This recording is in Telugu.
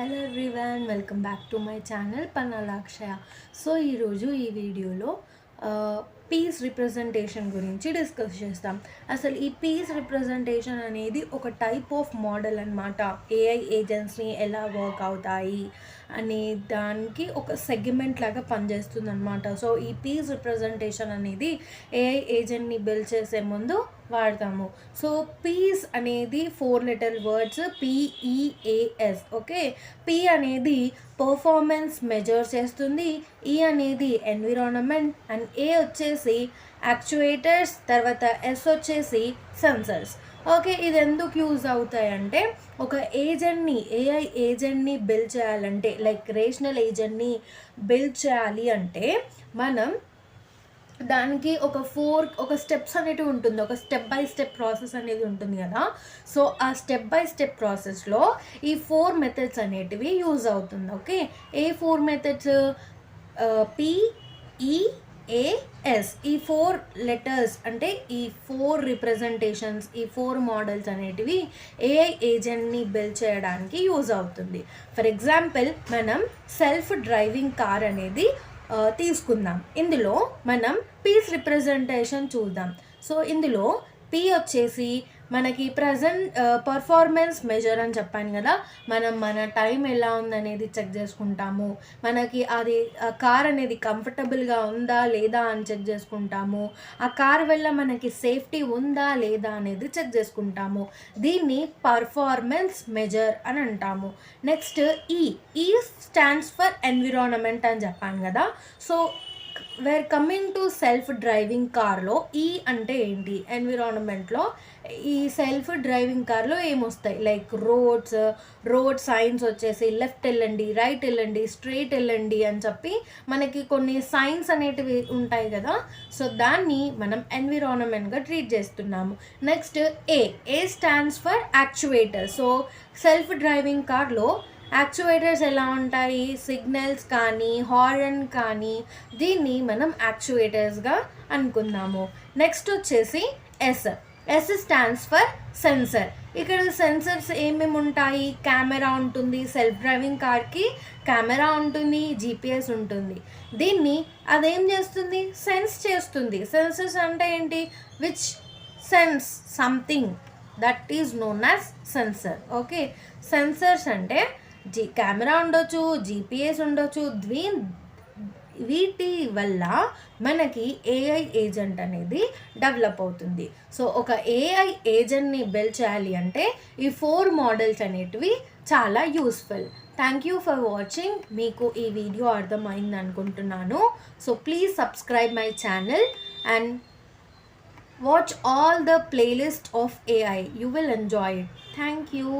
Hello everyone, welcome back to my channel Pannala Akshaya. So ఈరోజు ఈ వీడియోలో పీస్ రిప్రజెంటేషన్ గురించి డిస్కస్ చేస్తాం. అసలు ఈ పీస్ రిప్రజెంటేషన్ అనేది ఒక టైప్ ఆఫ్ మోడల్ అన్నమాట. ఏఐ ఏజెంట్స్ని ఎలా వర్క్ అవుతాయి అనే దానికి ఒక సెగ్మెంట్ లాగా పనిచేస్తుంది అనమాట. సో ఈ పీస్ రిప్రజెంటేషన్ అనేది ఏఐ ఏజెంట్ని బిల్డ్ చేసే ముందు వాడతాము. సో పీస్ అనేది 4 లెటర్ వర్డ్స్, పిఈఏఎస్. ఓకే, పి అనేది పర్ఫార్మెన్స్ మెజర్ చేస్తుంది, ఈ అనేది ఎన్విరాన్మెంట్, అండ్ ఏ వచ్చేసి యాక్చుయేటర్స్, తర్వాత ఎస్ వచ్చేసి సెన్సర్స్. ఓకే, ఇది ఎందుకు యూజ్ అవుతాయంటే ఒక ఏజెంట్ని, ఏఐ ఏజెంట్ని బిల్డ్ చేయాలంటే, లైక్ రేషనల్ ఏజెంట్ని బిల్డ్ చేయాలి అంటే మనం దానికి ఒక స్టెప్స్ అనేవి ఉంటుంది, ఒక స్టెప్ బై స్టెప్ ప్రాసెస్ అనేది ఉంటుంది కదా. సో ఆ స్టెప్ బై స్టెప్ ప్రాసెస్లో ఈ 4 మెథడ్స్ అనేటివి యూజ్ అవుతుంది. ఓకే, ఏ 4 మెథడ్స్? పిఈఏఎస్. ఈ 4 లెటర్స్ అంటే ఈ 4 రిప్రజెంటేషన్స్, ఈ 4 మోడల్స్ అనేటివి ఏఐ ఏజెంట్ని బిల్డ్ చేయడానికి యూజ్ అవుతుంది. ఫర్ ఎగ్జాంపుల్, మనం సెల్ఫ్ డ్రైవింగ్ కార్ అనేది తీసుకుందాం. ఇందులో మనం పీస్ రిప్రజెంటేషన్ చూద్దాం. సో ఇందులో పీ వచ్చేసి మనకి ప్రజెంట్ పర్ఫార్మెన్స్ మెజర్ అని చెప్పాను కదా. మన టైం ఎలా ఉందనేది చెక్ చేసుకుంటాము. మనకి అది కార్ అనేది కంఫర్టబుల్గా ఉందా లేదా అని చెక్ చేసుకుంటాము. ఆ కార్ వల్ల మనకి సేఫ్టీ ఉందా లేదా అనేది చెక్ చేసుకుంటాము. దీన్ని పర్ఫార్మెన్స్ మెజర్ అని అంటాము. నెక్స్ట్ ఈ స్టాండ్స్ ఫర్ ఎన్విరాన్మెంట్ అని చెప్పాను కదా. So where coming to self driving కార్లో ఈ అంటే ఏంటి? ఎన్విరాన్మెంట్లో ఈ సెల్ఫ్ డ్రైవింగ్ కార్లో ఏమొస్తాయి? లైక్ రోడ్ సైన్స్ వచ్చేసి లెఫ్ట్ వెళ్ళండి, రైట్ వెళ్ళండి, స్ట్రైట్ వెళ్ళండి అని చెప్పి మనకి కొన్ని సైన్స్ అనేటివి ఉంటాయి కదా. సో దాన్ని మనం ఎన్విరాన్మెంట్గా ట్రీట్ చేస్తున్నాము. Next A stands for actuator. So self driving కార్లో యాక్చువేటర్స్ ఎలా ఉంటాయి? సిగ్నల్స్ కానీ హార్న్ కానీ, దీన్ని మనం యాక్చువేటర్స్గా అనుకుందాము. నెక్స్ట్ వచ్చేసి ఎస్ స్టాండ్స్ ఫర్ సెన్సర్. ఇక్కడ సెన్సర్స్ ఏమేమి ఉంటాయి? కెమెరా ఉంటుంది, సెల్ఫ్ డ్రైవింగ్ కార్కి కెమెరా ఉంటుంది, జీపీఎస్ ఉంటుంది. దీన్ని అదేం చేస్తుంది? సెన్స్ చేస్తుంది. సెన్సర్స్ అంటే ఏంటి? Which sense something, that is known as sensor. Okay, sensors అంటే కెమెరా ఉండొచ్చు, జీపీఎస్ ఉండొచ్చు. వీటి వల్ల మనకి ఏఐ ఏజెంట్ అనేది డెవలప్ అవుతుంది. సో ఒక ఏఐ ఏజెంట్ని బిల్డ్ చేయాలి అంటే ఈ 4 మోడల్స్ అనేటివి చాలా useful. Thank you for watching. మీకు ఈ వీడియో అర్థమైంది అనుకుంటున్నాను. So please subscribe my channel and watch all the playlist of AI. You will enjoy it. Thank you.